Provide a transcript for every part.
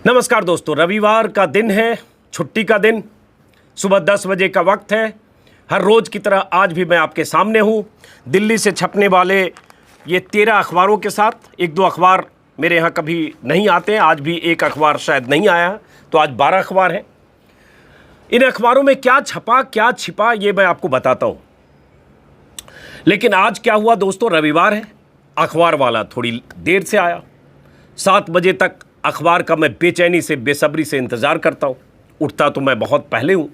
नमस्कार दोस्तों, रविवार का दिन है, छुट्टी का दिन, सुबह 10 बजे का वक्त है। हर रोज़ की तरह आज भी मैं आपके सामने हूँ दिल्ली से छपने वाले ये 13 अखबारों के साथ। एक दो अखबार मेरे यहाँ कभी नहीं आते हैं, आज भी एक अखबार शायद नहीं आया, तो आज 12 अखबार हैं। इन अखबारों में क्या छपा क्या छिपा ये मैं आपको बताता हूँ। लेकिन आज क्या हुआ दोस्तों, रविवार है, अखबार वाला थोड़ी देर से आया। 7 बजे तक अखबार का मैं बेचैनी से बेसब्री से इंतज़ार करता हूँ। उठता तो मैं बहुत पहले हूँ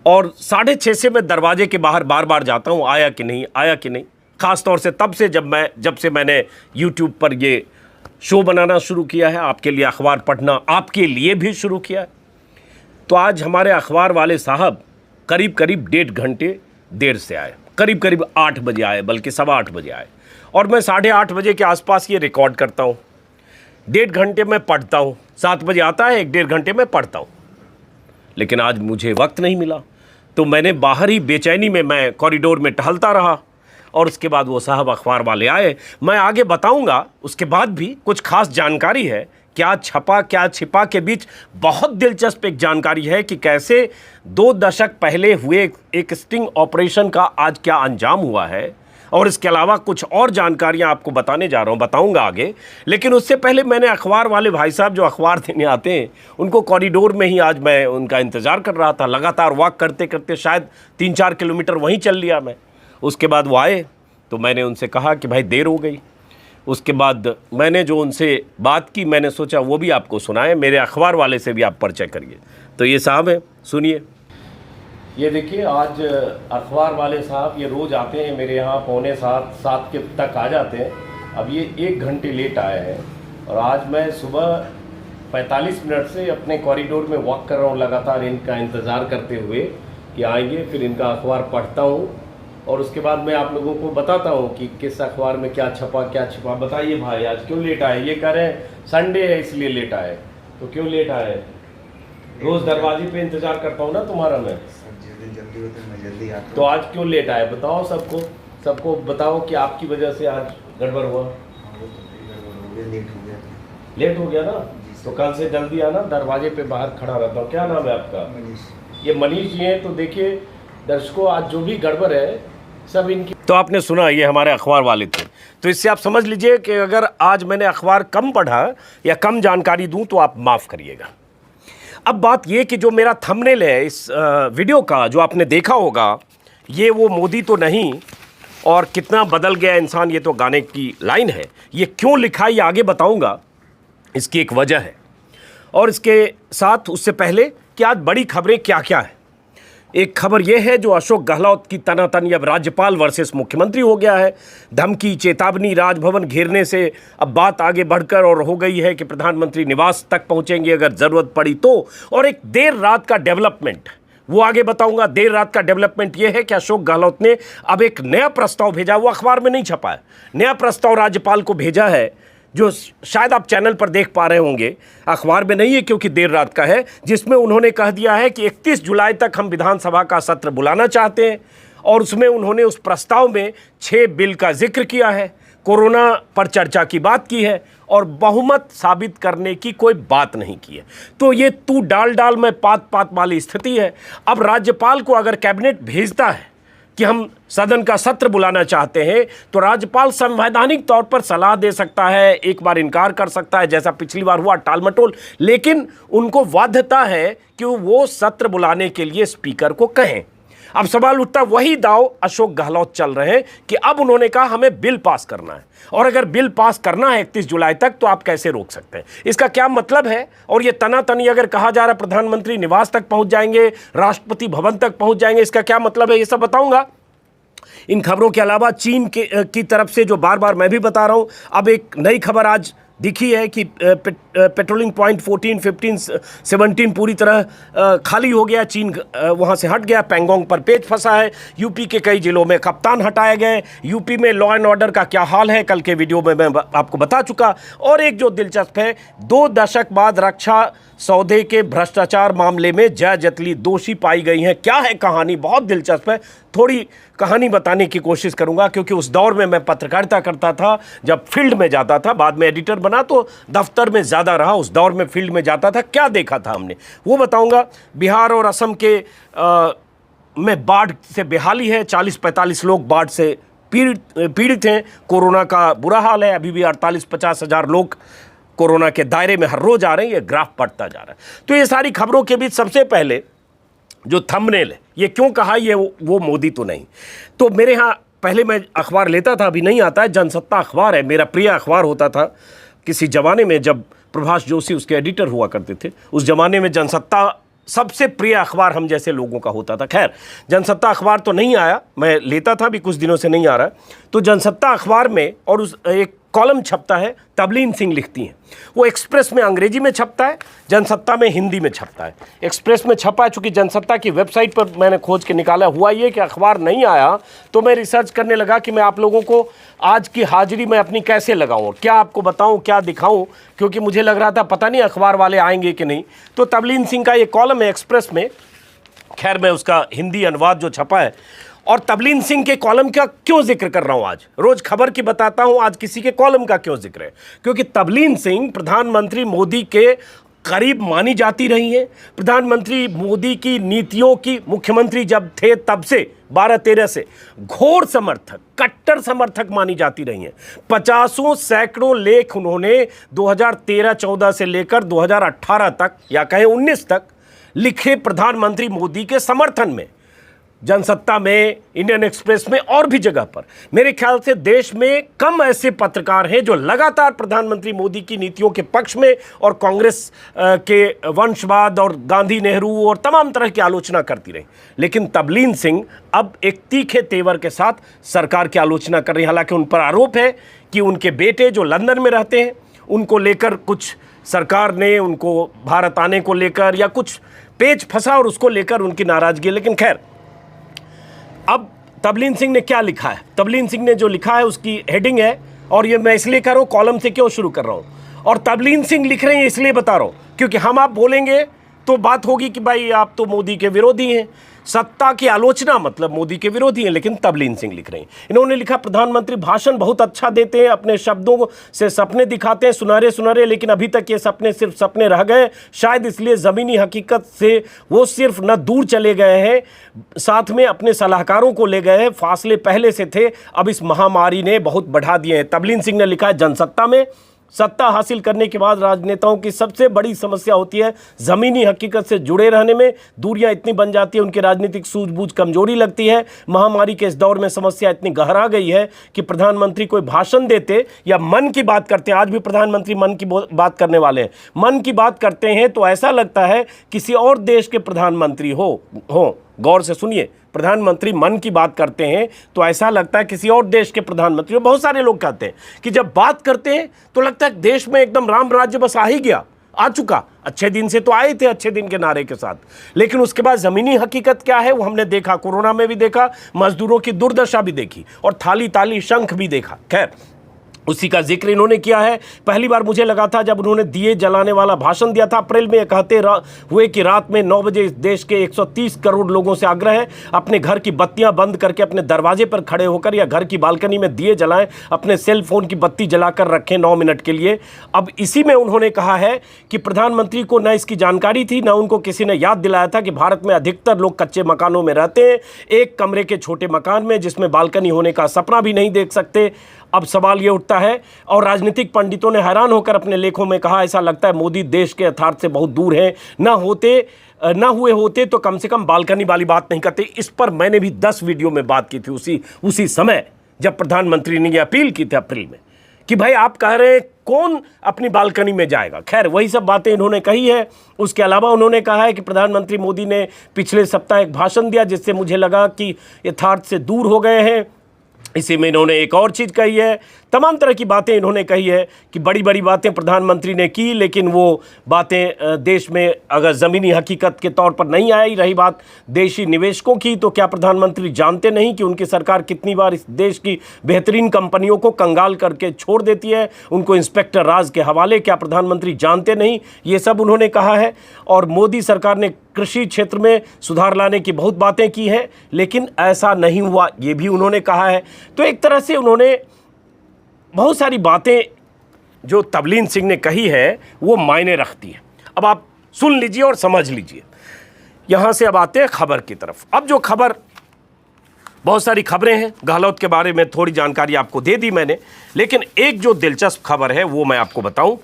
और 6:30 से मैं दरवाजे के बाहर बार बार जाता हूँ, आया कि नहीं आया कि नहीं। ख़ास तौर से तब से जब से मैंने YouTube पर ये शो बनाना शुरू किया है, आपके लिए अखबार पढ़ना आपके लिए भी शुरू किया है। तो आज हमारे अखबार वाले साहब करीब 1.5 घंटे देर से आए, करीब 8 बजे आए, बल्कि 8:15 बजे आए। और मैं 8:30 बजे के आसपास ये रिकॉर्ड करता हूँ। 1.5 घंटे में पढ़ता हूँ, 7 बजे आता है, 1-1.5 घंटे में पढ़ता हूँ। लेकिन आज मुझे वक्त नहीं मिला, तो मैंने बाहर ही बेचैनी में मैं कॉरिडोर में टहलता रहा और उसके बाद वो साहब अखबार वाले आए। मैं आगे बताऊंगा उसके बाद भी कुछ खास जानकारी है, क्या छपा क्या छिपा के बीच बहुत दिलचस्प एक जानकारी है कि कैसे 2 दशक पहले हुए एक स्टिंग ऑपरेशन का आज क्या अंजाम हुआ है। और इसके अलावा कुछ और जानकारियां आपको बताने जा रहा हूं, बताऊंगा आगे। लेकिन उससे पहले मैंने अखबार वाले भाई साहब जो अखबार देने आते हैं उनको कॉरिडोर में ही आज मैं उनका इंतज़ार कर रहा था। लगातार वॉक करते करते शायद 3-4 किलोमीटर वहीं चल लिया मैं। उसके बाद वो आए तो मैंने उनसे कहा कि भाई देर हो गई। उसके बाद मैंने जो उनसे बात की, मैंने सोचा वो भी आपको सुनाए, मेरे अखबार वाले से भी आप परिचय करिए। तो ये साहब हैं, सुनिए। ये देखिए, आज अखबार वाले साहब ये रोज़ आते हैं मेरे यहाँ 6:45-7 के तक आ जाते हैं। अब ये 1 घंटे लेट आए हैं और आज मैं सुबह 45 मिनट से अपने कॉरिडोर में वॉक कर रहा हूँ, लगातार इनका इंतज़ार करते हुए कि आएंगे। फिर इनका अखबार पढ़ता हूँ और उसके बाद मैं आप लोगों को बताता हूँ कि किस अखबार में क्या छपा क्या छिपा। बताइए भाई, आज क्यों लेट आए? ये कह रहे हैं संडे है इसलिए लेट आए। तो क्यों लेट आए? रोज़ दरवाजे पे इंतज़ार करता हूँ ना तुम्हारा मैं, जल्दी होते मैं जल्दी आता हूं। तो आज क्यों लेट आए? बताओ, सबको बताओ कि आपकी वजह से आज गड़बड़ हुआ। लेट हो गया ना, तो कल से जल्दी आना, दरवाजे पे बाहर खड़ा रहता हूँ। क्या नाम है आपका? मनीष। ये मनीष जी हैं। तो देखिए दर्शकों, आज जो भी गड़बड़ है सब इनकी। तो आपने सुना, ये हमारे अखबार वाले थे। तो इससे आप समझ लीजिए कि अगर आज मैंने अखबार कम पढ़ा या कम जानकारी दूँ तो आप माफ़ करिएगा। अब बात ये कि जो मेरा थंबनेल है इस वीडियो का, जो आपने देखा होगा, ये वो मोदी तो नहीं और कितना बदल गया इंसान, ये तो गाने की लाइन है। ये क्यों लिखा ये आगे बताऊंगा, इसकी एक वजह है। और इसके साथ उससे पहले कि आज बड़ी खबरें क्या क्या है। एक खबर यह है जो अशोक गहलोत की तनातनी अब राज्यपाल वर्सेस मुख्यमंत्री हो गया है। धमकी, चेतावनी, राजभवन घेरने से अब बात आगे बढ़कर और हो गई है कि प्रधानमंत्री निवास तक पहुंचेंगे अगर ज़रूरत पड़ी तो। और एक देर रात का डेवलपमेंट, वो आगे बताऊंगा। देर रात का डेवलपमेंट ये है कि अशोक गहलोत ने अब एक नया प्रस्ताव भेजा, वो अखबार में नहीं छपा है। नया प्रस्ताव राज्यपाल को भेजा है, जो शायद आप चैनल पर देख पा रहे होंगे, अखबार में नहीं है क्योंकि देर रात का है, जिसमें उन्होंने कह दिया है कि 31 जुलाई तक हम विधानसभा का सत्र बुलाना चाहते हैं। और उसमें उन्होंने उस प्रस्ताव में 6 बिल का जिक्र किया है, कोरोना पर चर्चा की बात की है और बहुमत साबित करने की कोई बात नहीं की है। तो ये तू डाल में पात वाली स्थिति है। अब राज्यपाल को अगर कैबिनेट भेजता है कि हम सदन का सत्र बुलाना चाहते हैं, तो राज्यपाल संवैधानिक तौर पर सलाह दे सकता है, एक बार इनकार कर सकता है, जैसा पिछली बार हुआ टालमटोल। लेकिन उनको बाध्यता है कि वो सत्र बुलाने के लिए स्पीकर को कहें। अब सवाल उठता, वही दाव अशोक गहलोत चल रहे हैं कि अब उन्होंने कहा हमें बिल पास करना है, और अगर बिल पास करना है 31 जुलाई तक तो आप कैसे रोक सकते हैं? इसका क्या मतलब है? और ये तनातनी अगर कहा जा रहा है प्रधानमंत्री निवास तक पहुंच जाएंगे, राष्ट्रपति भवन तक पहुंच जाएंगे, इसका क्या मतलब है, ये सब बताऊंगा। इन खबरों के अलावा चीन की तरफ से, जो बार बार मैं भी बता रहा हूं, अब एक नई खबर आज दिखी है कि पेट्रोलिंग पॉइंट 14, 15, 17 पूरी तरह खाली हो गया। चीन वहाँ से हट गया, पैंगोंग पर पेच फंसा है। यूपी के कई जिलों में कप्तान हटाए गए। यूपी में लॉ एंड ऑर्डर का क्या हाल है कल के वीडियो में मैं आपको बता चुका। और एक जो दिलचस्प है, 2 दशक बाद रक्षा सौदे के भ्रष्टाचार मामले में जया जेटली दोषी पाई गई हैं। क्या है कहानी? बहुत दिलचस्प है। थोड़ी कहानी बताने की कोशिश करूंगा, क्योंकि उस दौर में मैं पत्रकारिता करता था, जब फील्ड में जाता था, बाद में एडिटर बना तो दफ्तर में ज़्यादा ज़्यादा रहा, उस दौर में फील्ड में जाता था, क्या देखा था हमने वो बताऊंगा। बिहार और असम के में बाढ़ से बेहाली है, 40-45 लोग बाढ़ से पीड़ित हैं। कोरोना का बुरा हाल है, अभी भी 48-50 हज़ार लोग कोरोना के दायरे में हर रोज आ रहे हैं, ये ग्राफ बढ़ता जा रहा है। तो ये सारी खबरों के बीच सबसे पहले जो थंबनेल है, ये क्यों कहा ये वो मोदी तो नहीं। तो मेरे यहाँ पहले मैं अखबार लेता था, अभी नहीं आता है, जनसत्ता अखबार है, मेरा प्रिय अखबार होता था किसी ज़माने में, जब प्रभाष जोशी उसके एडिटर हुआ करते थे। उस ज़माने में जनसत्ता सबसे प्रिय अखबार हम जैसे लोगों का होता था। खैर, जनसत्ता अखबार तो नहीं आया, मैं लेता था, भी कुछ दिनों से नहीं आ रहा। तो जनसत्ता अखबार में और उस एक कॉलम छपता है, तबलीन सिंह लिखती हैं। वो एक्सप्रेस में अंग्रेजी में छपता है, जनसत्ता में हिंदी में छपता है। एक्सप्रेस में छपा है, चूँकि जनसत्ता की वेबसाइट पर मैंने खोज के निकाला। हुआ ये कि अखबार नहीं आया तो मैं रिसर्च करने लगा कि मैं आप लोगों को आज की हाजिरी में अपनी कैसे लगाऊं, क्या आपको बताऊं, क्या दिखाऊं, क्योंकि मुझे लग रहा था पता नहीं अखबार वाले आएंगे कि नहीं। तो तबलीन सिंह का ये कॉलम है एक्सप्रेस में, खैर मैं उसका हिंदी अनुवाद जो छपा है। और तबलीन सिंह के कॉलम का क्यों जिक्र कर रहा हूं आज, रोज खबर की बताता हूं, आज किसी के कॉलम का क्यों जिक्र है, क्योंकि तबलीन सिंह प्रधानमंत्री मोदी के करीब मानी जाती रही हैं। प्रधानमंत्री मोदी की नीतियों की मुख्यमंत्री जब थे तब से 12-13 से घोर समर्थक, कट्टर समर्थक मानी जाती रही हैं। 50 सैकड़ों लेख उन्होंने 2013-14 से लेकर 2018 तक या कहें 19 तक लिखे प्रधानमंत्री मोदी के समर्थन में, जनसत्ता में, इंडियन एक्सप्रेस में और भी जगह पर। मेरे ख्याल से देश में कम ऐसे पत्रकार हैं जो लगातार प्रधानमंत्री मोदी की नीतियों के पक्ष में और कांग्रेस के वंशवाद और गांधी नेहरू और तमाम तरह की आलोचना करती रही। लेकिन तबलीन सिंह अब एक तीखे तेवर के साथ सरकार की आलोचना कर रही है। हालांकि उन पर आरोप है कि उनके बेटे जो लंदन में रहते हैं, उनको लेकर कुछ सरकार ने उनको भारत आने को लेकर या कुछ पेच फंसा और उसको लेकर उनकी नाराजगी। लेकिन खैर, अब तबलीन सिंह ने क्या लिखा है, तबलीन सिंह ने जो लिखा है उसकी हेडिंग है, और ये मैं इसलिए कर रहा हूँ, कॉलम से क्यों शुरू कर रहा हूँ, और तबलीन सिंह लिख रहे हैं इसलिए बता रहा हूँ क्योंकि हम आप बोलेंगे तो बात होगी कि भाई आप तो मोदी के विरोधी हैं, सत्ता की आलोचना मतलब मोदी के विरोधी हैं। लेकिन तबलीन सिंह लिख रहे हैं, इन्होंने लिखा, प्रधानमंत्री भाषण बहुत अच्छा देते हैं, अपने शब्दों से सपने दिखाते हैं सुनहरे सुनहरे, लेकिन अभी तक ये सपने सिर्फ सपने रह गए। शायद इसलिए ज़मीनी हकीकत से वो सिर्फ न दूर चले गए हैं, साथ में अपने सलाहकारों को ले गए हैं। फासले पहले से थे, अब इस महामारी ने बहुत बढ़ा दिए हैं। तबलीन सिंह ने लिखा है, जनसत्ता में सत्ता हासिल करने के बाद राजनेताओं की सबसे बड़ी समस्या होती है ज़मीनी हकीकत से जुड़े रहने में। दूरियां इतनी बन जाती है, उनकी राजनीतिक सूझबूझ कमजोरी लगती है। महामारी के इस दौर में समस्या इतनी गहरा गई है कि प्रधानमंत्री कोई भाषण देते या मन की बात करते हैं, आज भी प्रधानमंत्री मन की बात करने वाले हैं, मन की बात करते हैं तो ऐसा लगता है किसी और देश के प्रधानमंत्री हो। गौर से सुनिए, प्रधानमंत्री मन की बात करते हैं तो ऐसा लगता है किसी और देश के प्रधानमंत्री। बहुत सारे लोग कहते हैं कि जब बात करते हैं तो लगता है देश में एकदम राम राज्य बस आ ही गया, आ चुका। अच्छे दिन से तो आए थे, अच्छे दिन के नारे के साथ, लेकिन उसके बाद ज़मीनी हकीकत क्या है वो हमने देखा, कोरोना में भी देखा, मजदूरों की दुर्दशा भी देखी और थाली ताली शंख भी देखा। खैर, उसी का जिक्र इन्होंने किया है। पहली बार मुझे लगा था जब उन्होंने दिए जलाने वाला भाषण दिया था अप्रैल में, कहते हुए कि रात में 9 बजे इस देश के 130 करोड़ लोगों से आग्रह है, अपने घर की बत्तियां बंद करके अपने दरवाजे पर खड़े होकर या घर की बालकनी में दिए जलाएं, अपने सेल फोन की बत्ती जलाकर रखें 9 मिनट के लिए। अब इसी में उन्होंने कहा है कि प्रधानमंत्री को न इसकी जानकारी थी, न उनको किसी ने याद दिलाया था कि भारत में अधिकतर लोग कच्चे मकानों में रहते हैं, एक कमरे के छोटे मकान में जिसमें बालकनी होने का सपना भी नहीं देख सकते। अब सवाल ये उठता है, और राजनीतिक पंडितों ने हैरान होकर अपने लेखों में कहा, ऐसा लगता है मोदी देश के यथार्थ से बहुत दूर हैं, ना हुए होते तो कम से कम बालकनी वाली बात नहीं करते। इस पर मैंने भी 10 वीडियो में बात की थी उसी समय जब प्रधानमंत्री ने यह अपील की थी अप्रैल में कि भाई आप कह रहे हैं कौन अपनी बालकनी में जाएगा। खैर, वही सब बातें इन्होंने कही है। उसके अलावा उन्होंने कहा है कि प्रधानमंत्री मोदी ने पिछले सप्ताह एक भाषण दिया जिससे मुझे लगा कि यथार्थ से दूर हो गए हैं। इसी में इन्होंने एक और चीज़ कही है, तमाम तरह की बातें इन्होंने कही है कि बड़ी बड़ी बातें प्रधानमंत्री ने की, लेकिन वो बातें देश में अगर ज़मीनी हकीकत के तौर पर नहीं आई। रही बात देशी निवेशकों की, तो क्या प्रधानमंत्री जानते नहीं कि उनकी सरकार कितनी बार इस देश की बेहतरीन कंपनियों को कंगाल करके छोड़ देती है, उनको इंस्पेक्टर राज के हवाले, क्या प्रधानमंत्री जानते नहीं? ये सब उन्होंने कहा है। और मोदी सरकार ने कृषि क्षेत्र में सुधार लाने की बहुत बातें की हैं, लेकिन ऐसा नहीं हुआ, ये भी उन्होंने कहा है। तो एक तरह से उन्होंने बहुत सारी बातें जो तबलीन सिंह ने कही है वो मायने रखती है। अब आप सुन लीजिए और समझ लीजिए। यहाँ से अब आते हैं खबर की तरफ। अब जो खबर, बहुत सारी खबरें हैं, गहलोत के बारे में थोड़ी जानकारी आपको दे दी मैंने, लेकिन एक जो दिलचस्प खबर है वो मैं आपको बताऊं।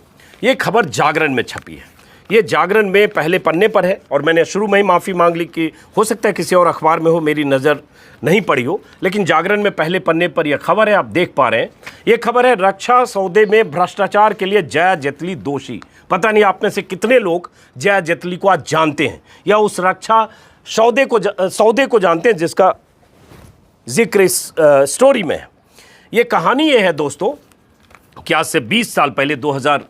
ये खबर जागरण में छपी है, ये जागरण में पहले पन्ने पर है, और मैंने शुरू में ही माफ़ी मांग ली कि हो सकता है किसी और अखबार में हो, मेरी नज़र नहीं पड़ी हो, लेकिन जागरण में पहले पन्ने पर यह खबर है, आप देख पा रहे हैं। ये खबर है, रक्षा सौदे में भ्रष्टाचार के लिए जया जेटली दोषी। पता नहीं आप में से कितने लोग जया जेटली को आज जानते हैं या उस रक्षा सौदे को जानते हैं जिसका जिक्र इस स्टोरी में है। ये कहानी ये है दोस्तों कि आज से 20 साल पहले 2000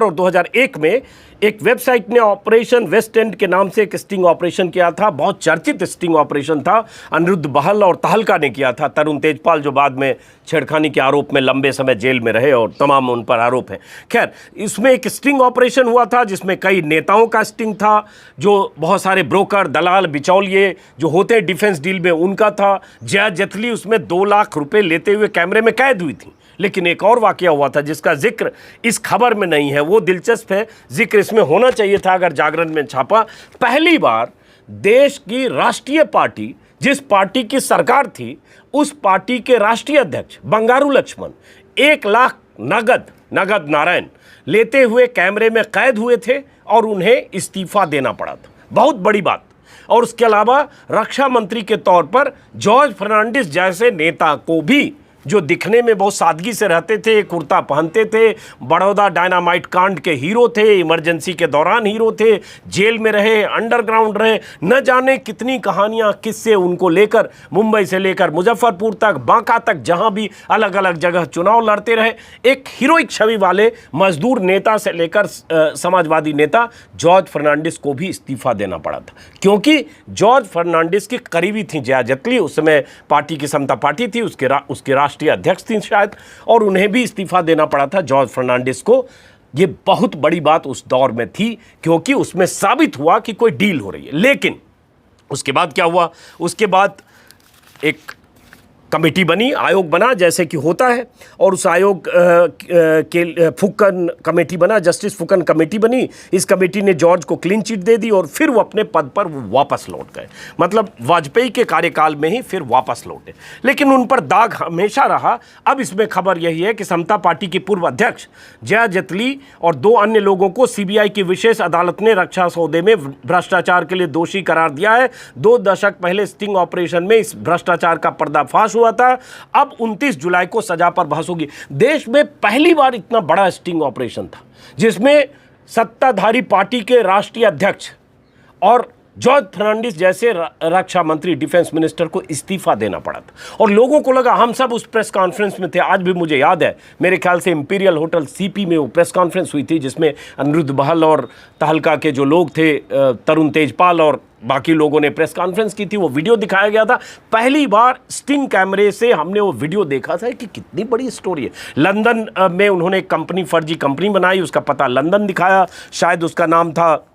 और 2001 में एक वेबसाइट ने ऑपरेशन वेस्ट एंड के नाम से एक स्टिंग ऑपरेशन किया था। बहुत चर्चित स्टिंग ऑपरेशन था। अनिरुद्ध बहल और तहलका ने किया था। तरुण तेजपाल जो बाद में छेड़खानी के आरोप में लंबे समय जेल में रहे और तमाम उन पर आरोप हैं। खैर, इसमें एक स्टिंग ऑपरेशन हुआ था जिसमें कई नेताओं का स्टिंग था, जो बहुत सारे ब्रोकर, दलाल, बिचौलिए जो होते हैं डिफेंस डील में उनका था। जया जेटली उसमें 2 लाख रुपए लेते हुए कैमरे में कैद हुई थी। लेकिन एक और वाकया हुआ था जिसका जिक्र इस खबर में नहीं है, वो दिलचस्प है, जिक्र इसमें होना चाहिए था अगर जागरण में छापा। पहली बार देश की राष्ट्रीय पार्टी, जिस पार्टी की सरकार थी, उस पार्टी के राष्ट्रीय अध्यक्ष बंगारू लक्ष्मण 1 लाख नगद नारायण लेते हुए कैमरे में कैद हुए थे और उन्हें इस्तीफा देना पड़ा था। बहुत बड़ी बात। और उसके अलावा रक्षा मंत्री के तौर पर जॉर्ज फर्नांडिस जैसे नेता को भी, जो दिखने में बहुत सादगी से रहते थे, कुर्ता पहनते थे, बड़ौदा डायनामाइट कांड के हीरो थे, इमरजेंसी के दौरान हीरो थे, जेल में रहे, अंडरग्राउंड रहे, न जाने कितनी कहानियां, किस्से उनको लेकर मुंबई से लेकर मुजफ्फरपुर तक, बांका तक, जहां भी अलग अलग जगह चुनाव लड़ते रहे। एक हीरोइक छवि वाले मजदूर नेता से लेकर समाजवादी नेता जॉर्ज फर्नांडिस को भी इस्तीफा देना पड़ा था, क्योंकि जॉर्ज फर्नांडिस की करीबी थी जया जेटली। उस समय पार्टी की समता पार्टी थी, उसके राष्ट्रीय अध्यक्ष थी शायद, और उन्हें भी इस्तीफा देना पड़ा था जॉर्ज फर्नांडिस को। यह बहुत बड़ी बात उस दौर में थी, क्योंकि उसमें साबित हुआ कि कोई डील हो रही है। लेकिन उसके बाद क्या हुआ? उसके बाद एक कमेटी बनी, आयोग बना जैसे कि होता है, और उस आयोग के फुकन कमेटी बना, जस्टिस फुकन कमेटी बनी। इस कमेटी ने जॉर्ज को क्लीन चिट दे दी और फिर वो अपने पद पर वापस लौट गए। मतलब वाजपेयी के कार्यकाल में ही फिर वापस लौटे, लेकिन उन पर दाग हमेशा रहा। अब इसमें खबर यही है कि समता पार्टी की पूर्व अध्यक्ष जया जेटली और 2 अन्य लोगों को सीबीआई की विशेष अदालत ने रक्षा सौदे में भ्रष्टाचार के लिए दोषी करार दिया है। 2 दशक पहले स्टिंग ऑपरेशन में इस भ्रष्टाचार का पर्दाफाश हुआ था। अब 29 जुलाई को सजा पर बहस होगी। देश में पहली बार इतना बड़ा स्टिंग ऑपरेशन था जिसमें सत्ताधारी पार्टी के राष्ट्रीय अध्यक्ष और जॉर्ज फर्नांडिस जैसे रक्षा मंत्री, डिफेंस मिनिस्टर को इस्तीफा देना पड़ा था। और लोगों को लगा, हम सब उस प्रेस कॉन्फ्रेंस में थे, आज भी मुझे याद है, मेरे ख्याल से इंपीरियल होटल सीपी में वो प्रेस कॉन्फ्रेंस हुई थी जिसमें अनिरुद्ध बहल और तहलका के जो लोग थे, तरुण तेजपाल और बाकी लोगों ने प्रेस कॉन्फ्रेंस की थी। वो वीडियो दिखाया गया था। पहली बार स्टिंग कैमरे से हमने वो वीडियो देखा था कि कितनी बड़ी स्टोरी है। लंदन में उन्होंने एक कंपनी, फर्जी कंपनी बनाई, उसका पता लंदन दिखाया, शायद उसका नाम था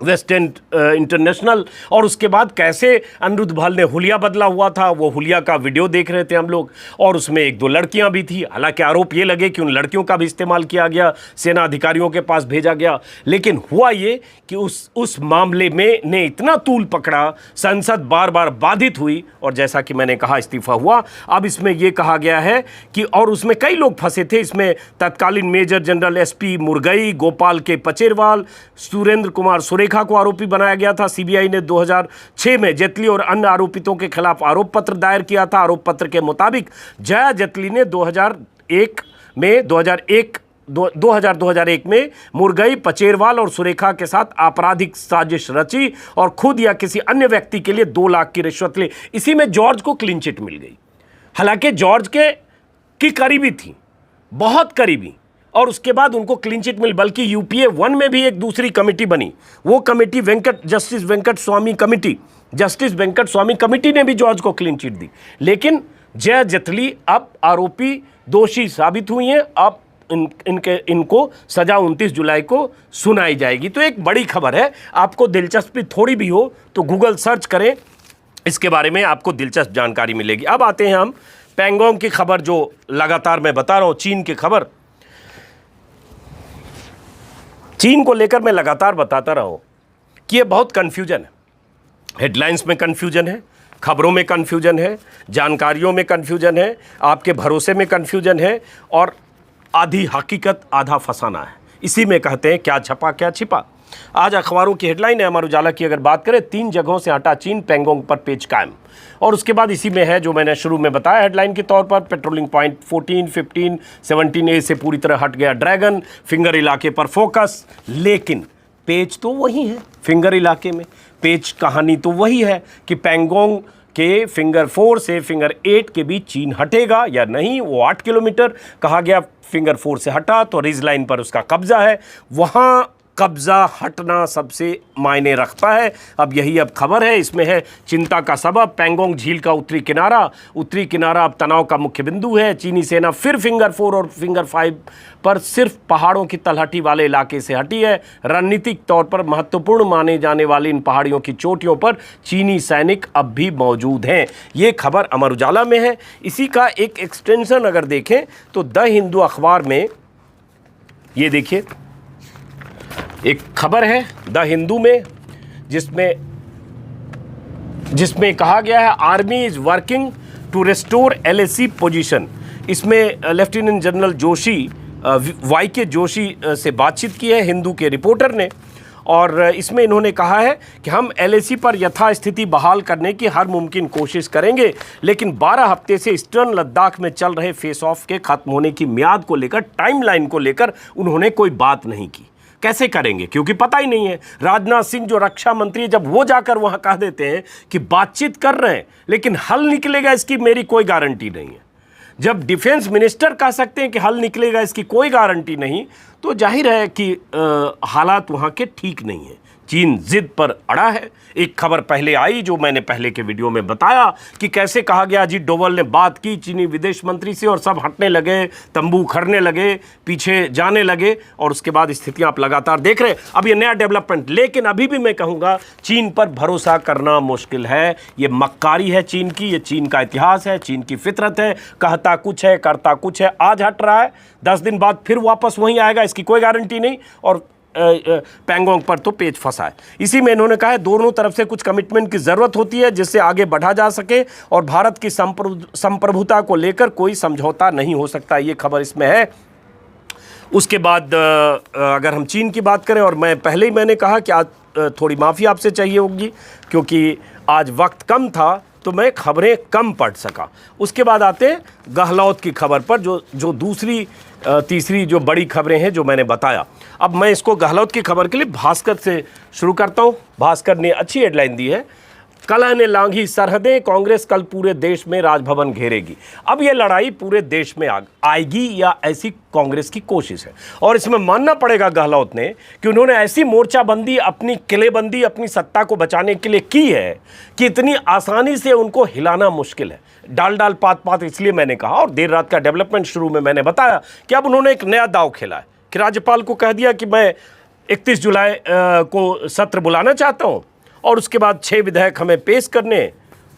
वेस्ट एंड इंटरनेशनल। और उसके बाद कैसे अनिरुद्ध बहल ने हुलिया बदला हुआ था, वो हुलिया का वीडियो देख रहे थे हम लोग, और उसमें 1-2 लड़कियां भी थी। हालांकि आरोप ये लगे कि उन लड़कियों का भी इस्तेमाल किया गया, सेना अधिकारियों के पास भेजा गया। लेकिन हुआ ये कि उस मामले में ने इतना तूल पकड़ा, संसद बार बार बाधित हुई, और जैसा कि मैंने कहा इस्तीफा हुआ। अब इसमें यह कहा गया है कि, और उसमें कई लोग फंसे थे, इसमें तत्कालीन major general SP Murgai, Gopal K Pacherwal, Surendra Kumar Surekha को आरोपी बनाया गया था। सीबीआई ने 2006 में जेटली और अन्य आरोपितों के खिलाफ आरोप पत्र दायर किया था। आरोप पत्र के मुताबिक जया जेटली ने 2001 में मुरगई, पचेरवाल और सुरेखा के साथ आपराधिक साजिश रची और खुद या किसी अन्य व्यक्ति के लिए 2 लाख की रिश्वत ली। इसी में जॉर्ज को क्लीन चिट मिल गई। हालांकि जॉर्ज की करीबी थी, बहुत करीबी, और उसके बाद उनको क्लीन चिट मिली। बल्कि UPA 1 में भी एक दूसरी कमेटी बनी, वो कमेटी जस्टिस वेंकट स्वामी कमेटी ने भी जॉर्ज को क्लीन चिट दी। लेकिन जया जेटली अब आरोपी, दोषी साबित हुई हैं। अब इनको सजा 29 जुलाई को सुनाई जाएगी। तो एक बड़ी खबर है। आपको दिलचस्पी थोड़ी भी हो तो गूगल सर्च करें, इसके बारे में आपको दिलचस्प जानकारी मिलेगी। अब आते हैं हम पैंगोंग की खबर जो लगातार मैं बता रहा हूं, चीन की खबर, चीन को लेकर मैं लगातार बताता रहा हूं कि ये बहुत कंफ्यूजन है। हेडलाइंस में कंफ्यूजन है, खबरों में कंफ्यूजन है, जानकारियों में कंफ्यूजन है, आपके भरोसे में कंफ्यूजन है, और आधी हकीकत आधा फसाना है। इसी में कहते हैं क्या छपा क्या छिपा। आज अखबारों की हेडलाइन है अमर उजाला की, अगर बात करें, 3 जगहों से हटा चीन, पैंगोंग पर पेच कायम। और उसके बाद इसी में है जो मैंने शुरू में बताया हेडलाइन के तौर पर, पेट्रोलिंग पॉइंट 14, 15, 17A से पूरी तरह हट गया ड्रैगन, फिंगर इलाके पर फोकस। लेकिन पेच तो वही है, फिंगर इलाके में पेच कहानी तो वही है कि पैंगोंग के फिंगर 4 से फिंगर 8 के बीच चीन हटेगा या नहीं। वो 8 किलोमीटर कहा गया, फिंगर 4 से हटा तो रिज लाइन पर उसका कब्जा है, वहां कब्जा हटना सबसे मायने रखता है। अब यही अब खबर है, इसमें है चिंता का सबब पैंगोंग झील का उत्तरी किनारा अब तनाव का मुख्य बिंदु है। चीनी सेना फिर फिंगर 4 और फिंगर 5 पर सिर्फ पहाड़ों की तलहटी वाले इलाके से हटी है। रणनीतिक तौर पर महत्वपूर्ण माने जाने वाली इन पहाड़ियों की चोटियों पर चीनी सैनिक अब भी मौजूद हैं। ये खबर अमर उजाला में है। इसी का एक एक्सटेंशन अगर देखें तो द हिंदू अखबार में, ये देखिए एक खबर है द हिंदू में, जिसमें कहा गया है army is working to restore LAC position. इसमें lieutenant general Joshi, YK Joshi से बातचीत की है हिंदू के रिपोर्टर ने, और इसमें इन्होंने कहा है कि हम LAC पर यथास्थिति बहाल करने की हर मुमकिन कोशिश करेंगे, लेकिन 12 हफ्ते से ईस्टर्न लद्दाख में चल रहे फेस ऑफ के खत्म होने की मियाद को लेकर, टाइमलाइन को लेकर उन्होंने कोई बात नहीं की। कैसे करेंगे, क्योंकि पता ही नहीं है। राजनाथ सिंह जो रक्षा मंत्री, जब वो जाकर वहां कह देते हैं कि बातचीत कर रहे हैं लेकिन हल निकलेगा इसकी मेरी कोई गारंटी नहीं है, जब डिफेंस मिनिस्टर कह सकते हैं कि हल निकलेगा इसकी कोई गारंटी नहीं, तो जाहिर है कि हालात वहां के ठीक नहीं है। चीन जिद पर अड़ा है। एक खबर पहले आई जो मैंने पहले के वीडियो में बताया कि कैसे कहा गया अजीत डोभाल ने बात की चीनी विदेश मंत्री से और सब हटने लगे, तंबू खड़ने लगे, पीछे जाने लगे, और उसके बाद स्थितियां आप लगातार देख रहे हैं। अब ये नया डेवलपमेंट, लेकिन अभी भी मैं कहूँगा चीन पर भरोसा करना मुश्किल है। ये मक्कारी है चीन की, ये चीन का इतिहास है, चीन की फितरत है। कहता कुछ है, करता कुछ है। आज हट रहा है, 10 दिन बाद फिर वापस वहीं आएगा, इसकी कोई गारंटी नहीं। और पैंगोंग पर तो पेच फंसा है। इसी में इन्होंने कहा है दोनों तरफ से कुछ कमिटमेंट की ज़रूरत होती है जिससे आगे बढ़ा जा सके, और भारत की संप्रभुता को लेकर कोई समझौता नहीं हो सकता। ये खबर इसमें है। उसके बाद अगर हम चीन की बात करें, और मैं पहले ही मैंने कहा कि आज थोड़ी माफ़ी आपसे चाहिए होगी क्योंकि आज वक्त कम था तो मैं खबरें कम पढ़ सका। उसके बाद आते हैं गहलोत की खबर पर, जो दूसरी तीसरी जो बड़ी खबरें हैं जो मैंने बताया। अब मैं इसको गहलोत की खबर के लिए भास्कर से शुरू करता हूं। भास्कर ने अच्छी हेडलाइन दी है, कलह ने लांघी सरहदें, कांग्रेस कल पूरे देश में राजभवन घेरेगी। अब ये लड़ाई पूरे देश में आएगी या ऐसी कांग्रेस की कोशिश है, और इसमें मानना पड़ेगा गहलोत ने कि उन्होंने ऐसी मोर्चाबंदी, अपनी किलेबंदी, अपनी सत्ता को बचाने के लिए की है कि इतनी आसानी से उनको हिलाना मुश्किल है। डाल पात इसलिए मैंने कहा, और देर रात का डेवलपमेंट शुरू में मैंने बताया कि अब उन्होंने एक नया दाव खेला है कि राज्यपाल को कह दिया कि मैं 31 जुलाई को सत्र बुलाना चाहता हूँ, और उसके बाद 6 विधेयक हमें पेश करने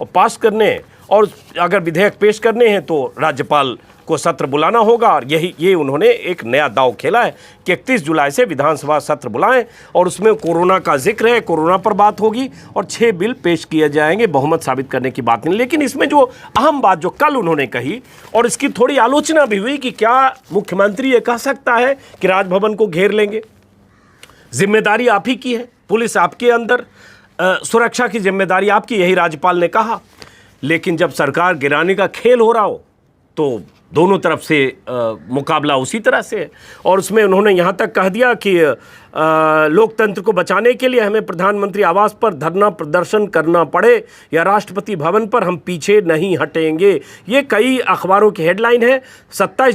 और पास करने, और अगर विधेयक पेश करने हैं तो राज्यपाल को सत्र बुलाना होगा। और ये उन्होंने एक नया दाव खेला है कि 31 जुलाई से विधानसभा सत्र बुलाएं, और उसमें कोरोना का जिक्र है, कोरोना पर बात होगी और 6 बिल पेश किए जाएंगे। बहुमत साबित करने की बात नहीं। लेकिन इसमें जो अहम बात जो कल उन्होंने कही, और इसकी थोड़ी आलोचना भी हुई कि क्या मुख्यमंत्री ये कह सकता है कि राजभवन को घेर लेंगे? जिम्मेदारी आप ही की है, पुलिस आपके अंदर, सुरक्षा की जिम्मेदारी आपकी, यही राज्यपाल ने कहा। लेकिन जब सरकार गिराने का खेल हो रहा हो तो दोनों तरफ से मुकाबला उसी तरह से है। और उसमें उन्होंने यहाँ तक कह दिया कि लोकतंत्र को बचाने के लिए हमें प्रधानमंत्री आवास पर धरना प्रदर्शन करना पड़े या राष्ट्रपति भवन पर, हम पीछे नहीं हटेंगे। ये कई अखबारों की हेडलाइन है। 27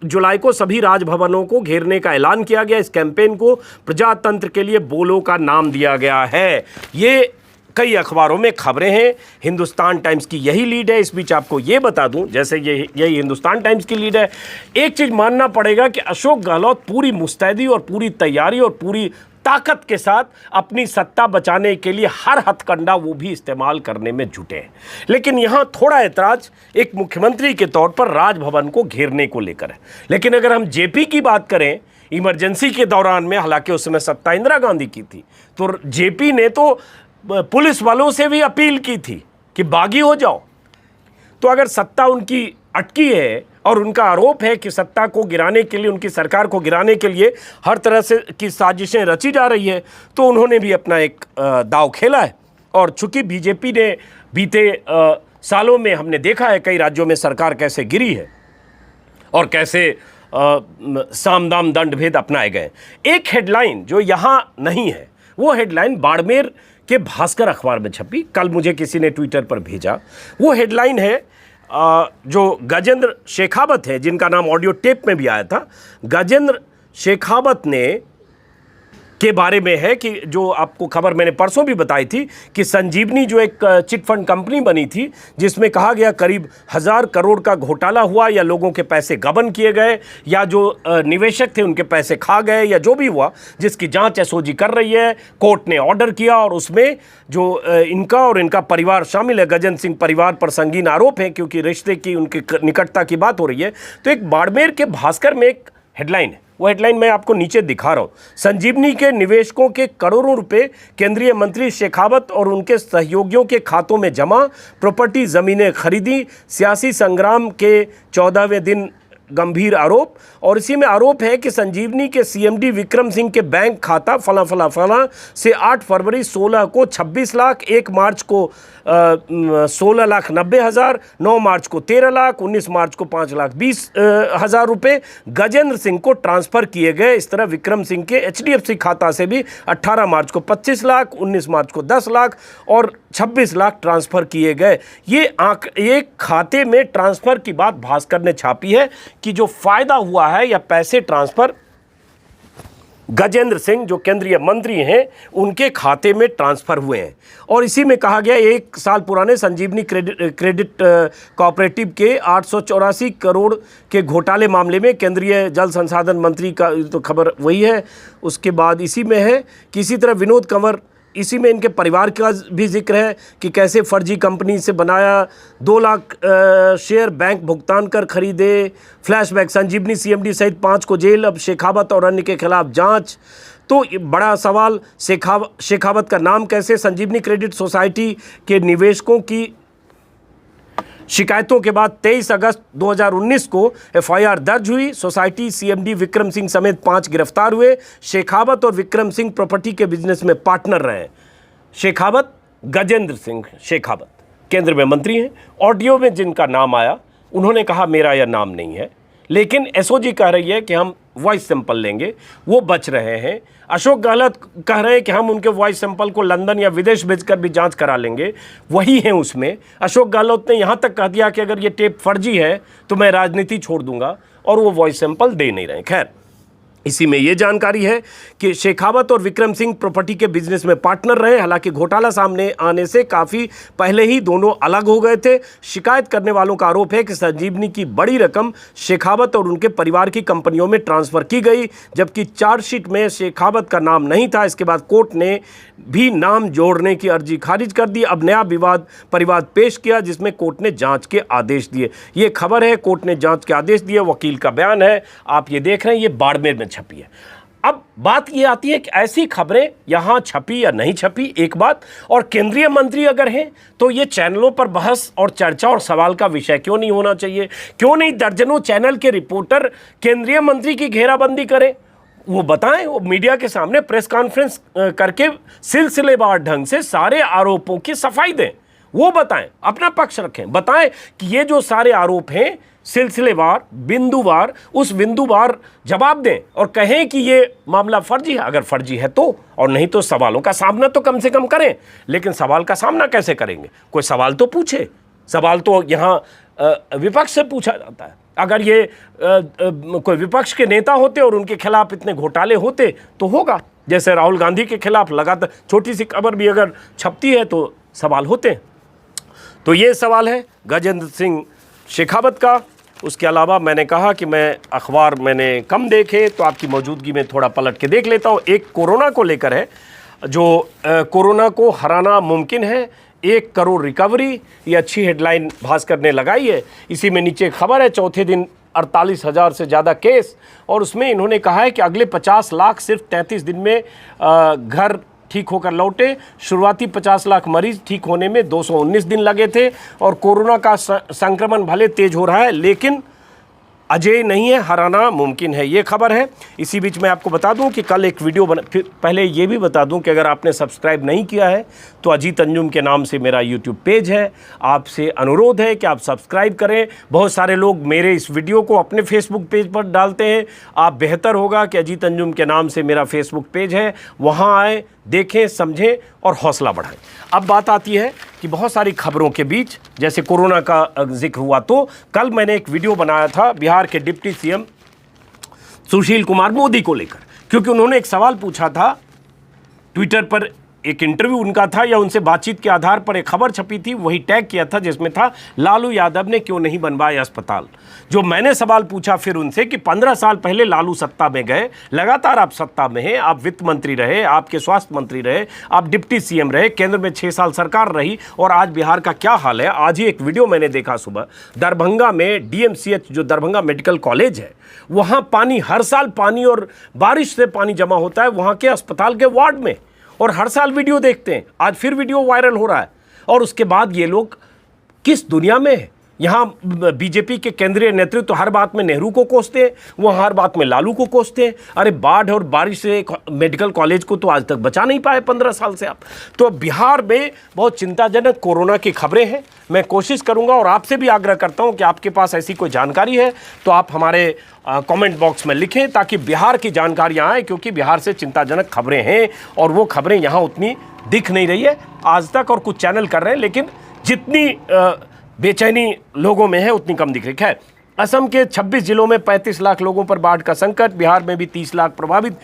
जुलाई को सभी राजभवनों को घेरने का ऐलान किया गया। इस कैंपेन को प्रजातंत्र के लिए बोलो का नाम दिया गया है। ये कई अखबारों में खबरें हैं। हिंदुस्तान टाइम्स की यही लीड है। इस बीच आपको ये बता दूं, जैसे यही हिंदुस्तान टाइम्स की लीड है, एक चीज़ मानना पड़ेगा कि अशोक गहलोत पूरी मुस्तैदी और पूरी तैयारी और पूरी ताकत के साथ अपनी सत्ता बचाने के लिए हर हथकंडा वो भी इस्तेमाल करने में जुटे हैं। लेकिन यहाँ थोड़ा ऐतराज एक मुख्यमंत्री के तौर पर राजभवन को घेरने को लेकर है। लेकिन अगर हम जेपी की बात करें, इमरजेंसी के दौरान में, हालांकि उस समय सत्ता इंदिरा गांधी की थी, तो जेपी ने तो पुलिस वालों से भी अपील की थी कि बागी हो जाओ। तो अगर सत्ता उनकी अटकी है और उनका आरोप है कि सत्ता को गिराने के लिए, उनकी सरकार को गिराने के लिए हर तरह से की साजिशें रची जा रही है, तो उन्होंने भी अपना एक दांव खेला है। और चूंकि बीजेपी ने बीते सालों में हमने देखा है कई राज्यों में सरकार कैसे गिरी है और कैसे साम दाम दंड भेद अपनाए गए। एक हेडलाइन जो यहाँ नहीं है, वो हेडलाइन बाड़मेर के भास्कर अखबार में छपी, कल मुझे किसी ने ट्विटर पर भेजा। वो हेडलाइन है जो गजेंद्र शेखावत है, जिनका नाम ऑडियो टेप में भी आया था, गजेंद्र शेखावत ने के बारे में है कि जो आपको खबर मैंने परसों भी बताई थी कि संजीवनी जो एक चिट फंड कंपनी बनी थी, जिसमें कहा गया करीब 1000 करोड़ का घोटाला हुआ, या लोगों के पैसे गबन किए गए, या जो निवेशक थे उनके पैसे खा गए, या जो भी हुआ, जिसकी जांच एसओजी कर रही है। कोर्ट ने ऑर्डर किया और उसमें जो इनका और इनका परिवार शामिल है, गजेंद्र सिंह परिवार पर संगीन आरोप है, क्योंकि रिश्ते की उनकी निकटता की बात हो रही है। तो एक बाड़मेर के भास्कर में एक हेडलाइन है, वो हेडलाइन मैं आपको नीचे दिखा रहा हूँ। संजीवनी के निवेशकों के करोड़ों रुपए केंद्रीय मंत्री शेखावत और उनके सहयोगियों के खातों में जमा, प्रॉपर्टी जमीनें खरीदी, सियासी संग्राम के 14वें दिन गंभीर आरोप। और इसी में आरोप है कि संजीवनी के सीएमडी विक्रम सिंह के बैंक खाता फला फला फला से 8 फरवरी 16 को 26 लाख, 1 मार्च को 16,90,000, 9 मार्च को 13 लाख, 19 मार्च को 5,20,000 रुपये गजेंद्र सिंह को ट्रांसफ़र किए गए। इस तरह विक्रम सिंह के HDFC खाता से भी 18 मार्च को 25 लाख, 19 मार्च को 10 लाख और 26 लाख ट्रांसफ़र किए गए। ये खाते में ट्रांसफ़र की बात भास्कर ने छापी है कि जो फ़ायदा हुआ है या पैसे ट्रांसफ़र गजेंद्र सिंह जो केंद्रीय मंत्री हैं उनके खाते में ट्रांसफ़र हुए हैं। और इसी में कहा गया 1 साल पुराने संजीवनी क्रेडिट कोऑपरेटिव के 884 करोड़ के घोटाले मामले में केंद्रीय जल संसाधन मंत्री का तो खबर वही है। उसके बाद इसी में है कि इसी तरह विनोद कंवर, इसी में इनके परिवार का भी जिक्र है कि कैसे फर्जी कंपनी से बनाया, 2 लाख शेयर बैंक भुगतान कर खरीदे, फ्लैशबैक संजीवनी सीएमडी सहित 5 को जेल, अब शेखावत और अन्य के खिलाफ जांच। तो बड़ा सवाल, शेखावत का नाम कैसे? संजीवनी क्रेडिट सोसाइटी के निवेशकों की शिकायतों के बाद 23 अगस्त 2019 को एफआईआर दर्ज हुई। सोसाइटी सीएमडी विक्रम सिंह समेत 5 गिरफ्तार हुए। शेखावत और विक्रम सिंह प्रॉपर्टी के बिजनेस में पार्टनर रहे। शेखावत, गजेंद्र सिंह शेखावत केंद्र में मंत्री हैं। ऑडियो में जिनका नाम आया उन्होंने कहा मेरा यह नाम नहीं है, लेकिन एसओजी कह रही है कि हम वॉइस सैंपल लेंगे, वो बच रहे हैं। अशोक गहलोत कह रहे हैं कि हम उनके वॉइस सैंपल को लंदन या विदेश भेजकर भी जांच करा लेंगे, वही हैं उसमें। अशोक गहलोत ने यहाँ तक कह दिया कि अगर ये टेप फर्जी है तो मैं राजनीति छोड़ दूंगा, और वो वॉइस सैंपल दे नहीं रहे। खैर, इसी में ये जानकारी है कि शेखावत और विक्रम सिंह प्रॉपर्टी के बिजनेस में पार्टनर रहे। हालांकि घोटाला सामने आने से काफ़ी पहले ही दोनों अलग हो गए थे। शिकायत करने वालों का आरोप है कि संजीवनी की बड़ी रकम शेखावत और उनके परिवार की कंपनियों में ट्रांसफ़र की गई, जबकि चार्जशीट में शेखावत का नाम नहीं था। इसके बाद कोर्ट ने भी नाम जोड़ने की अर्जी खारिज कर दी। अब नया परिवाद पेश किया, जिसमें कोर्ट ने जाँच के आदेश दिए। ये खबर है, कोर्ट ने जाँच के आदेश दिए, वकील का बयान है, आप ये देख रहे हैं, ये बाड़मेर में छपी है। अब बात ये आती है कि ऐसी खबरें यहां छपी या नहीं छपी एक बात, और केंद्रीय मंत्री अगर हैं तो ये चैनलों पर बहस और चर्चा और सवाल का विषय क्यों नहीं होना चाहिए? क्यों नहीं दर्जनों चैनल के रिपोर्टर केंद्रीय मंत्री की घेराबंदी करें, वो बताएं, वो मीडिया के सामने प्रेस कॉन्फ्रेंस करके सिलसिलेवार ढंग से सारे आरोपों की सफाई दें, वो बताएं, अपना पक्ष रखें, बताएं कि ये जो सारे आरोप हैं सिलसिलेवार, बिंदुवार, उस बिंदुवार जवाब दें और कहें कि ये मामला फर्जी है। अगर फर्जी है तो, और नहीं तो सवालों का सामना तो कम से कम करें। लेकिन सवाल का सामना कैसे करेंगे? कोई सवाल तो पूछे। सवाल तो यहाँ विपक्ष से पूछा जाता है। अगर ये कोई विपक्ष के नेता होते और उनके खिलाफ इतने घोटाले होते तो होगा, जैसे राहुल गांधी के खिलाफ लगातार छोटी सी खबर भी अगर छपती है तो सवाल होते हैं। तो ये सवाल है गजेंद्र सिंह शेखावत का, उसके अलावा मैंने कहा कि मैं अखबार मैंने कम देखे, तो आपकी मौजूदगी में थोड़ा पलट के देख लेता हूँ। एक कोरोना को लेकर है, जो कोरोना को हराना मुमकिन है, 1 करोड़ रिकवरी, ये अच्छी हेडलाइन भास्कर ने लगाई है। इसी में नीचे खबर है, चौथे दिन 48,000 से ज़्यादा केस, और उसमें इन्होंने कहा है कि अगले 50 लाख सिर्फ 33 दिन में घर ठीक होकर लौटे। शुरुआती 50 लाख मरीज ठीक होने में 219 दिन लगे थे, और कोरोना का संक्रमण भले तेज हो रहा है लेकिन अजय नहीं है, हराना मुमकिन है, ये खबर है। इसी बीच मैं आपको बता दूं कि कल एक वीडियो फिर पहले ये भी बता दूं कि अगर आपने सब्सक्राइब नहीं किया है तो अजीत अंजुम के नाम से मेरा यूट्यूब पेज है, आपसे अनुरोध है कि आप सब्सक्राइब करें। बहुत सारे लोग मेरे इस वीडियो को अपने फेसबुक पेज पर डालते हैं, आप बेहतर होगा कि अजीत अंजुम के नाम से मेरा फेसबुक पेज है, वहाँ आएँ, देखें, समझें और हौसला बढ़ाएं। अब बात आती है कि बहुत सारी खबरों के बीच जैसे कोरोना का जिक्र हुआ, तो कल मैंने एक वीडियो बनाया था बिहार के डिप्टी सीएम सुशील कुमार मोदी को लेकर, क्योंकि उन्होंने एक सवाल पूछा था ट्विटर पर, एक इंटरव्यू उनका था या उनसे बातचीत के आधार पर एक खबर छपी थी, वही टैग किया था जिसमें था लालू यादव ने क्यों नहीं बनवाए अस्पताल। जो मैंने सवाल पूछा फिर उनसे कि 15 साल पहले लालू सत्ता में गए, लगातार आप सत्ता में हैं, आप वित्त मंत्री रहे, आपके स्वास्थ्य मंत्री रहे, आप डिप्टी सीएम रहे, केंद्र में 6 साल सरकार रही, और आज बिहार का क्या हाल है। आज ही एक वीडियो मैंने देखा सुबह, दरभंगा में DMCH जो दरभंगा मेडिकल कॉलेज है, वहाँ पानी, हर साल पानी और बारिश से पानी जमा होता है वहाँ के अस्पताल के वार्ड में, और हर साल वीडियो देखते हैं। आज फिर वीडियो वायरल हो रहा है, और उसके बाद ये लोग किस दुनिया में है। यहाँ बीजेपी के केंद्रीय नेतृत्व तो हर बात में नेहरू को कोसते हैं, वो हर बात में लालू को कोसते हैं। अरे बाढ़ और बारिश से मेडिकल कॉलेज को तो आज तक बचा नहीं पाए 15 साल से आप। तो बिहार में बहुत चिंताजनक कोरोना की खबरें हैं। मैं कोशिश करूंगा और आपसे भी आग्रह करता हूं कि आपके पास ऐसी कोई जानकारी है तो आप हमारे कमेंट बॉक्स में लिखें, ताकि बिहार की जानकारियां आए, क्योंकि बिहार से चिंताजनक खबरें हैं और वो खबरें यहाँ उतनी दिख नहीं रही है आज तक, और कुछ चैनल कर रहे हैं लेकिन जितनी बेचैनी लोगों में है उतनी कम दिख रही है। असम के 26 जिलों में 35 लाख लोगों पर बाढ़ का संकट, बिहार में भी 30 लाख प्रभावित।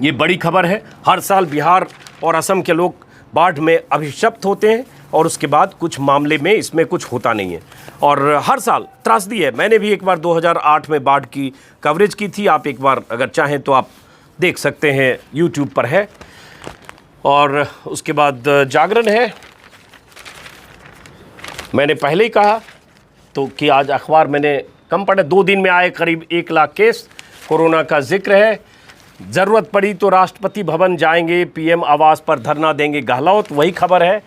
ये बड़ी खबर है। हर साल बिहार और असम के लोग बाढ़ में अभिशप्त होते हैं और उसके बाद कुछ मामले में इसमें कुछ होता नहीं है, और हर साल त्रासदी है। मैंने भी एक बार 2008 में बाढ़ की कवरेज की थी, आप एक बार अगर चाहें तो आप देख सकते हैं, यूट्यूब पर है। और उसके बाद जागरण है, मैंने पहले ही कहा तो कि आज अखबार मैंने कम पढ़े। 2 दिन में आए करीब 1 लाख केस, कोरोना का जिक्र है। ज़रूरत पड़ी तो राष्ट्रपति भवन जाएंगे, PM आवास पर धरना देंगे गहलोत, वही खबर है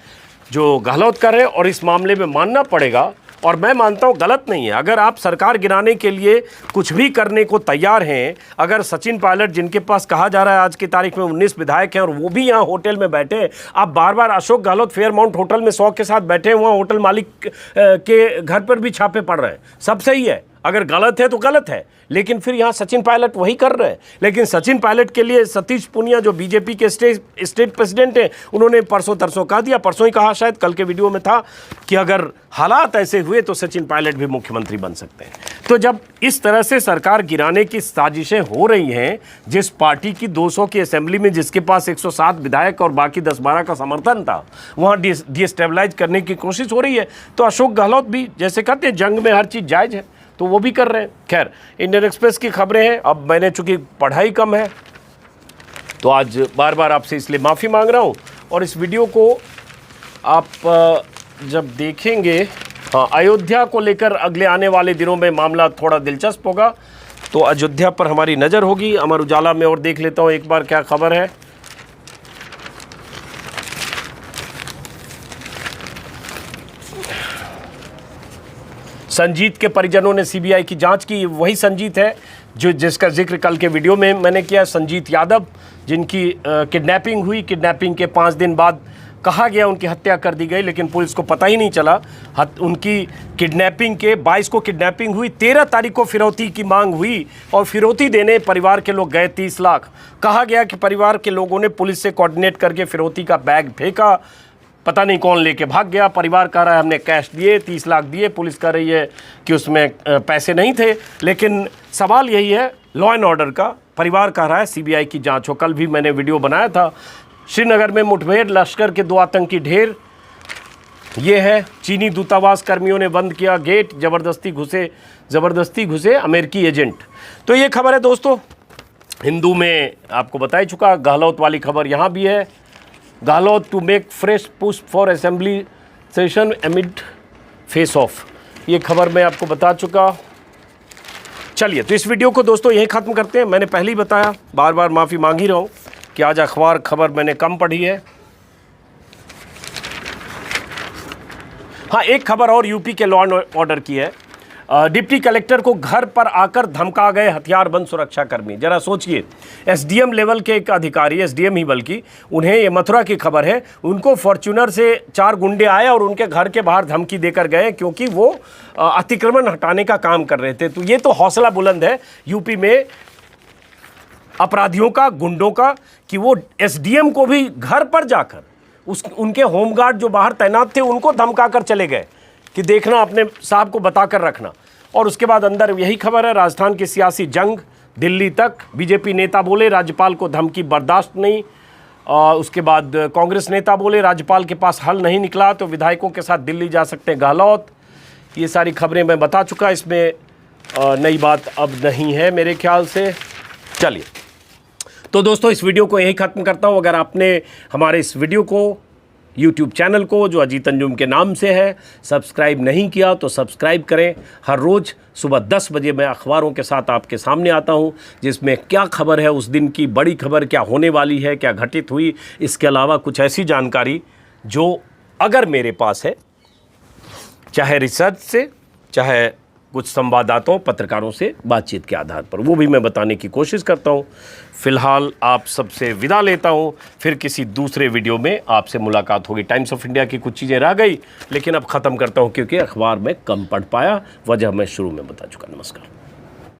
जो गहलोत कर रहे हैं। और इस मामले में मानना पड़ेगा, और मैं मानता हूँ गलत नहीं है, अगर आप सरकार गिराने के लिए कुछ भी करने को तैयार हैं, अगर सचिन पायलट जिनके पास कहा जा रहा है आज की तारीख में 19 विधायक हैं और वो भी यहाँ होटल में बैठे हैं, आप बार बार अशोक गहलोत फेयरमाउंट होटल में 100 के साथ बैठे हैं, वहाँ होटल मालिक के घर पर भी छापे पड़ रहे हैं, सब सही है। अगर गलत है तो गलत है, लेकिन फिर यहाँ सचिन पायलट वही कर रहे हैं। लेकिन सचिन पायलट के लिए सतीश पूनिया जो बीजेपी के स्टेट प्रेसिडेंट हैं, उन्होंने परसों तरसों कहा दिया, परसों ही कहा, शायद कल के वीडियो में था, कि अगर हालात ऐसे हुए तो सचिन पायलट भी मुख्यमंत्री बन सकते हैं। तो जब इस तरह से सरकार गिराने की साजिशें हो रही हैं, जिस पार्टी की 200 की असेंबली में जिसके पास 107 विधायक और बाकी 10-12 का समर्थन था, वहाँ डिस्टेबलाइज करने की कोशिश हो रही है, तो अशोक गहलोत भी, जैसे कहते हैं जंग में हर चीज़ जायज़ है, तो वो भी कर रहे हैं। खैर, इंडियन एक्सप्रेस की खबरें हैं। अब मैंने चूंकि पढ़ाई कम है तो आज बार बार आपसे इसलिए माफ़ी मांग रहा हूँ, और इस वीडियो को आप जब देखेंगे, हाँ, अयोध्या को लेकर अगले आने वाले दिनों में मामला थोड़ा दिलचस्प होगा, तो अयोध्या पर हमारी नज़र होगी। अमर उजाला में और देख लेता हूँ एक बार क्या खबर है। संजीत के परिजनों ने CBI की जांच की। वही संजीत है जिसका जिक्र कल के वीडियो में मैंने किया, संजीत यादव, जिनकी किडनैपिंग हुई। किडनैपिंग के 5 दिन बाद कहा गया उनकी हत्या कर दी गई, लेकिन पुलिस को पता ही नहीं चला। उनकी किडनैपिंग के 22 को किडनैपिंग हुई, 13 तारीख को फिरौती की मांग हुई, और फिरौती देने परिवार के लोग गए 30 लाख। कहा गया कि परिवार के लोगों ने पुलिस से कोऑर्डिनेट करके फिरौती का बैग फेंका, पता नहीं कौन लेके भाग गया। परिवार कह रहा है हमने कैश दिए, 30 लाख दिए, पुलिस कह रही है कि उसमें पैसे नहीं थे। लेकिन सवाल यही है लॉ एंड ऑर्डर का। परिवार कह रहा है CBI की जांच हो। कल भी मैंने वीडियो बनाया था। श्रीनगर में मुठभेड़, लश्कर के 2 आतंकी ढेर, ये है चीनी दूतावास कर्मियों ने बंद किया गेट, जबरदस्ती घुसे अमेरिकी एजेंट। तो ये खबर है दोस्तों, हिंदू में आपको बता ही चुका। गहलोत वाली खबर यहाँ भी है, Gehlot to make fresh push for assembly session amid face off, ये खबर मैं आपको बता चुका। चलिए तो इस वीडियो को दोस्तों यहीं ख़त्म करते हैं। मैंने पहले ही बताया, बार बार माफ़ी मांग ही रहा हूँ कि आज अखबार खबर मैंने कम पढ़ी है। हाँ, एक खबर और यूपी के लॉ एंड ऑर्डर की है। डिप्टी कलेक्टर को घर पर आकर धमका गए हथियारबंद सुरक्षाकर्मी। जरा सोचिए, एसडीएम लेवल के एक अधिकारी, एसडीएम ही बल्कि, उन्हें ये मथुरा की खबर है, उनको फॉर्च्यूनर से 4 गुंडे आए और उनके घर के बाहर धमकी देकर गए क्योंकि वो अतिक्रमण हटाने का काम कर रहे थे। तो ये तो हौसला बुलंद है यूपी में अपराधियों का, गुंडों का, कि वो एसडीएम को भी घर पर जाकर उनके होमगार्ड जो बाहर तैनात थे उनको धमका कर चले गए कि देखना, अपने साहब को बताकर रखना। और उसके बाद अंदर यही खबर है, राजस्थान की सियासी जंग दिल्ली तक, बीजेपी नेता बोले राज्यपाल को धमकी बर्दाश्त नहीं। उसके बाद कांग्रेस नेता बोले राज्यपाल के पास हल नहीं निकला तो विधायकों के साथ दिल्ली जा सकते हैं गहलोत। ये सारी खबरें मैं बता चुका, इसमें नई बात अब नहीं है मेरे ख्याल से। चलिए तो दोस्तों इस वीडियो को यहीं ख़त्म करता हूँ। अगर आपने हमारे इस वीडियो को, YouTube चैनल को जो अजीत अंजुम के नाम से है, सब्सक्राइब नहीं किया तो सब्सक्राइब करें। हर रोज़ सुबह 10 बजे मैं अखबारों के साथ आपके सामने आता हूं, जिसमें क्या खबर है उस दिन की, बड़ी खबर क्या होने वाली है, क्या घटित हुई, इसके अलावा कुछ ऐसी जानकारी जो अगर मेरे पास है, चाहे रिसर्च से, चाहे कुछ संवाददाताओं, पत्रकारों से बातचीत के आधार पर, वो भी मैं बताने की कोशिश करता हूँ। फ़िलहाल आप सबसे विदा लेता हूँ, फिर किसी दूसरे वीडियो में आपसे मुलाकात होगी। टाइम्स ऑफ इंडिया की कुछ चीज़ें रह गई, लेकिन अब ख़त्म करता हूँ क्योंकि अखबार में कम पढ़ पाया, वजह मैं शुरू में बता चुका। नमस्कार।